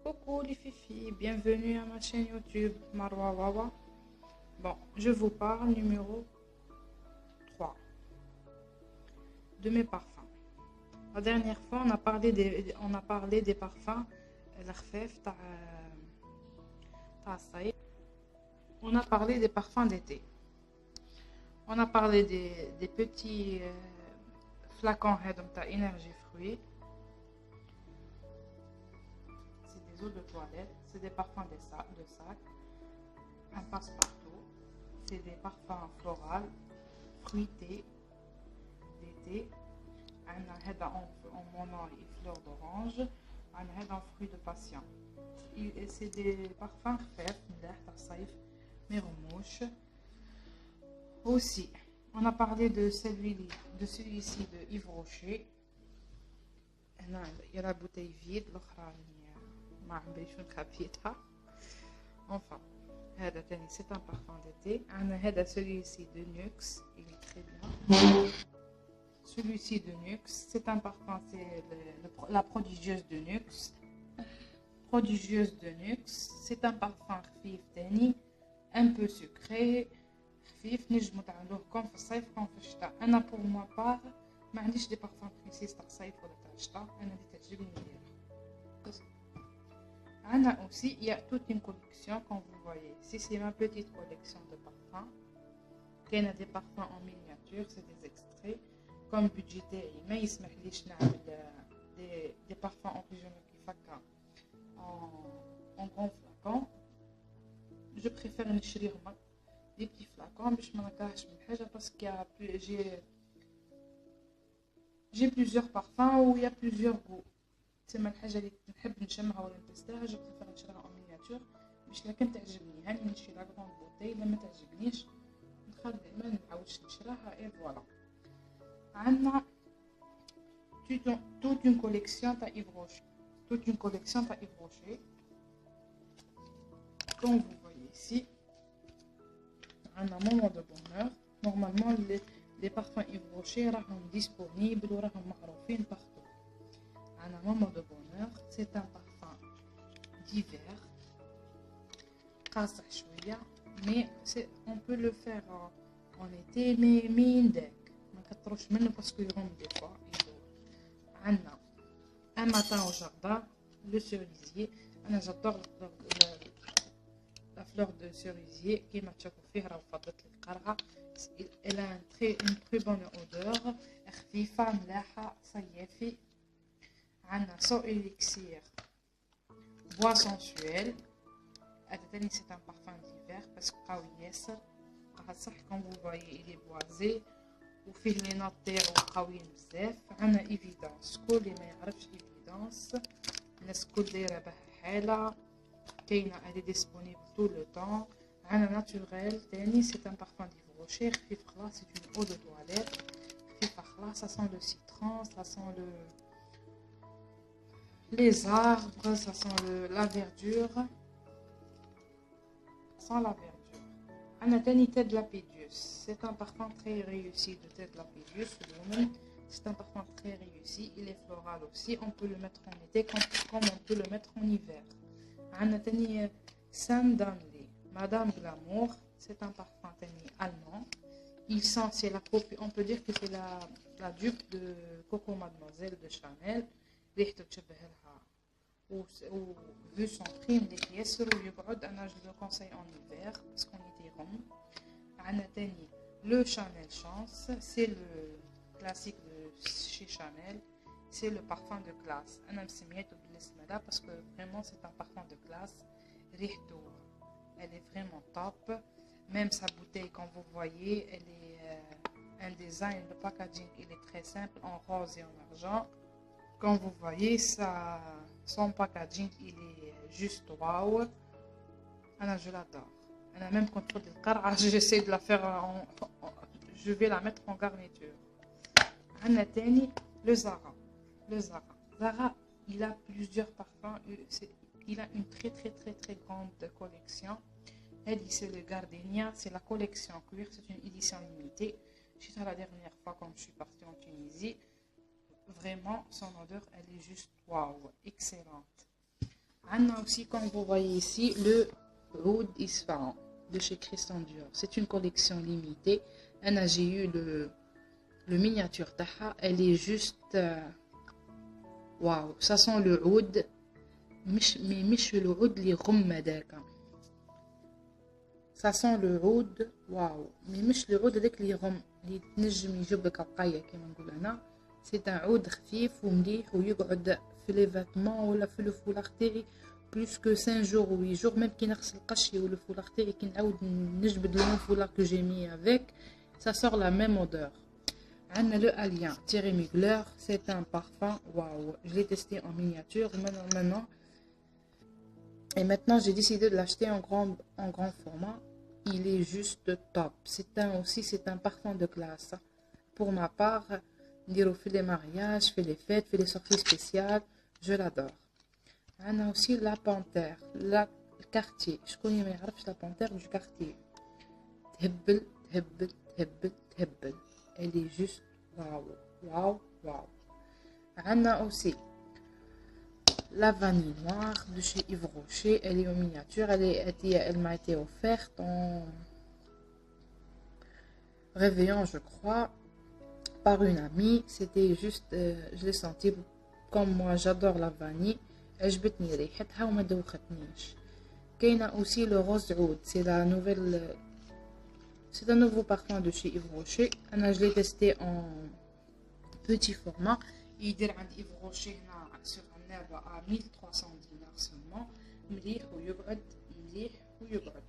Coucou les filles, bienvenue à ma chaîne YouTube Marwa Wawa. Bon, je vous parle numéro 3 de mes parfums. La dernière fois, on a parlé des parfums الخفاف تاع الصيف. On a parlé des parfums d'été. On a parlé des petits flacons de énergie fruits. C'est des eaux de toilette, c'est des parfums de sac, un passe-partout, c'est des parfums floraux, fruités, d'été. En mono et fleurs d'orange, en fruits de passion. C'est des parfums خفاف ملاح تاع الصيف ما يغموش. Aussi, on a parlé de celui-ci de Yves Rocher. Il y a la bouteille vide, l'autre ما عمريش نخبيتها. Enfin, c'est un parfum d'été. Celui-ci de Nuxe, il est très bien. Celui-ci de Nuxe, c'est un parfum, c'est la prodigieuse de Nuxe. Prodigieuse de Nuxe, c'est un parfum خفيف تاني, un peu sucré, خفيف نجمو تعملوه كوم في الصيف كوم في الشتاء. أنا pour moi part ما عنديش دي parfums précis تاع الصيف ولا تاع الشتاء, أنا اللي تعجبني نديرها. Aussi, il y a toute une collection, comme vous voyez. Ici, c'est ma petite collection de parfums. Il y a des parfums en miniature, c'est des extraits. Comme budgétaire, mais il se met des parfums en pyjama qui font en grand flacon. Je préfère des petits flacons, mais je m'en cache parce que j'ai plusieurs parfums où il y a plusieurs goûts. تسمى الحاجه اللي نحب نشمها ولا نتستاها جو بريفير نشريها اون مينياتور باش لكن تعجبني. هاني نشري لا غروند بوتي لما تعجبنيش نخلي ما نعاودش نشراها اي فوالا. عندنا toute une collection تاع Yves Rocher. Toute une collection تاع Yves Rocher. Comme vous voyez ici, عندنا moment de bonheur. Normalement les parfums Yves Rocher راهم disponibles وراهم معروفين partout. Un moment de bonheur, c'est un parfum d'hiver, mais on peut le faire en été, mais parce qu'il rentre des fois. Un matin au jardin, le cerisier. J'adore la fleur de cerisier qui m'a elle a une très bonne odeur. Sans élixir, bois sensuel. C'est un parfum d'hiver parce que comme vous voyez il est boisé وفيه لي نوت تاعو قويين بزاف. عندنا ايفيدانس, كل اللي ما يعرفش ايفيدانس الناس الكل دايره بها حاله كاينه, elle est disponible tout le temps. عندنا ناتوريل تاني, c'est un parfum d'Yves Rocher خفيف خلاص, c'est une eau de toilette خفيفه خلاص, ça sent le citron, ça sent les arbres, ça sent la verdure. Sans la verdure. Anatani Tête de la Pédieuse. C'est un parfum très réussi de Tête de la Pédieuse. C'est un parfum très réussi. Il est floral aussi. On peut le mettre en été comme on peut le mettre en hiver. Anatani Saint Danley, Madame Glamour. C'est un parfum allemand. Il sent, c'est la copie. On peut dire que c'est la dupe de Coco Mademoiselle de Chanel. ريحته تشبه لها وفو سون بريم اللي ياسر ويقعد. انا جو لو كونساي اون ايفير باسكو اون يديهم. عندنا تاني لو شانيل شانس, سي لو كلاسيك دو شي شانيل, سي لو بارفان دو كلاس. انا مسميته بالاسم هذا باسكو فريمون سي ان بارفان دو كلاس. ريحته elle est vraiment top. Même sa bouteille, comme vous voyez, elle est un design, le packaging il est très simple, en rose et en argent. Comme vous voyez, son packaging il est juste waouh. Je l'adore. Même contre le carré, j'essaie de la faire je vais la mettre en garniture. Le Zara. Zara, il a plusieurs parfums. Il a une très grande collection. C'est le Gardenia, c'est la collection cuir, c'est une édition limitée. C'était la dernière fois quand je suis partie en Tunisie. Vraiment, son odeur, elle est juste waouh, excellente. On a aussi, comme vous voyez ici, le Oud Isfahan de chez Christian Dior. C'est une collection limitée. J'ai eu le miniature taha. Elle est juste waouh. Ça sent le oud. Mais مش le oud اللي غم هذاك. Ça sent le oud waouh. Mais مش le oud هذاك اللي غم اللي تنجم يجيب لك القايه كما نقول انا. C'est un oud خفيف ومليح ويقعد في لي فيتمون ولا في لو فولار تاعي plus que 5 jours ou 8 jours. Même كي نغسل قشي ولا فولار تاعي كي نعاود نجبد لو فولار que j'ai mis avec, ça sort la même odeur. On a le Alien Thierry Mugler, c'est un parfum, waouh, je l'ai testé en miniature, maintenant j'ai décidé de l'acheter en grand format, il est juste top, c'est un parfum de classe, pour ma part, dire fait les mariages, fait les fêtes, fait les sorties spéciales, je l'adore. On a aussi la Panthère, la Cartier, je connais mais la Panthère du Cartier, تهبل. Elle est juste waouh, waouh, waouh. On a aussi la vanille noire de chez Yves Rocher. Elle est en miniature. Elle m'a été offerte en réveillon, je crois, par une amie. C'était juste, je l'ai senti comme moi, j'adore la vanille. عجبتني ريحتها وما دوختنيش. كاينه aussi le rose oud. C'est un nouveau parfum de chez Yves Rocher. Je l'ai testé en petit format. Il est عند Yves Rocher sur un nerve à 1300 dinars seulement. مليح ويقعد مليح ويقعد.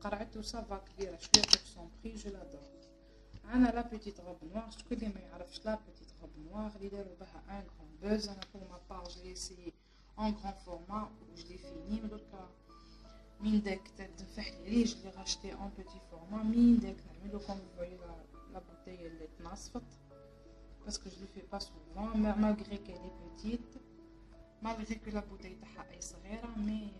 قرعته صافا كبيرة شوية pour son prix, je l'adore. عنا لا بيتيت روب نوار. شكون اللي ما يعرفش لا بيتيت روب نوار اللي داروا بها ان غران بوز. انا pour ma part je l'ai essayé en grand format où je l'ai fini. دركا من داك تنفح لي ريج اللي غاشتي اون بيتي فورما من داك نعملو كوم فوي لا بوتاي اللي تنصفت باسكو جو لو في با سوفون مالغري كاين بيتيت مالغري كو لا بوتاي تاعها اي صغيره مي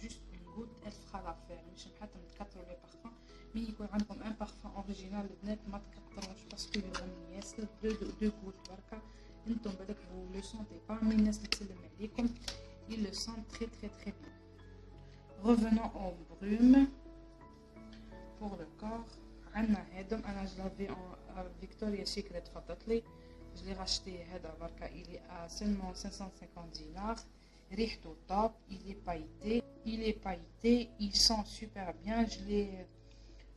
جوست اون غوت elle fera l'affaire. مش حتى نتكثروا لي بارفان مي يكون عندكم ان بارفان اوريجينال البنات ما تكثروش باسكو يغني ياسر دو غوت بركا انتم بالك vous le sentez pas مي الناس اللي تسلم عليكم ils le sentent très très très bien. Revenons au brume pour le corps. عندنا هادم انا je l'avais en Victoria's Secret فضت لي. je l'ai racheté هذا بركا il est à seulement 550 dinars. ريحته top, il est pailleté, il sent super bien.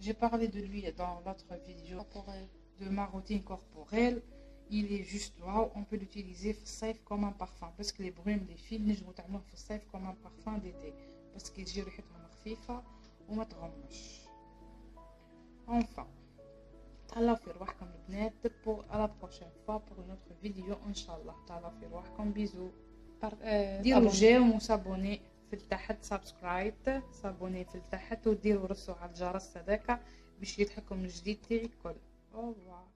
J'ai parlé de lui dans l'autre vidéo de ma routine corporelle. Il est juste waouh, on peut l'utiliser safe comme un parfum parce que les brumes les filles نجمو تعملوه في الصيف comme un parfum d'été parce que يجي ريحتهم خفيفة وما تغمش. Enfin, تهلاو في رواحكم البنات pour à la prochaine fois pour une autre vidéo إن شاء الله. تهلاو في رواحكم بيزو. ديروا جيم وصابوني في التحت سبسكرايب صابوني في التحت وديروا رسوا على الجرس هذاك باش يضحكم الجديد تاعي الكل. أوه.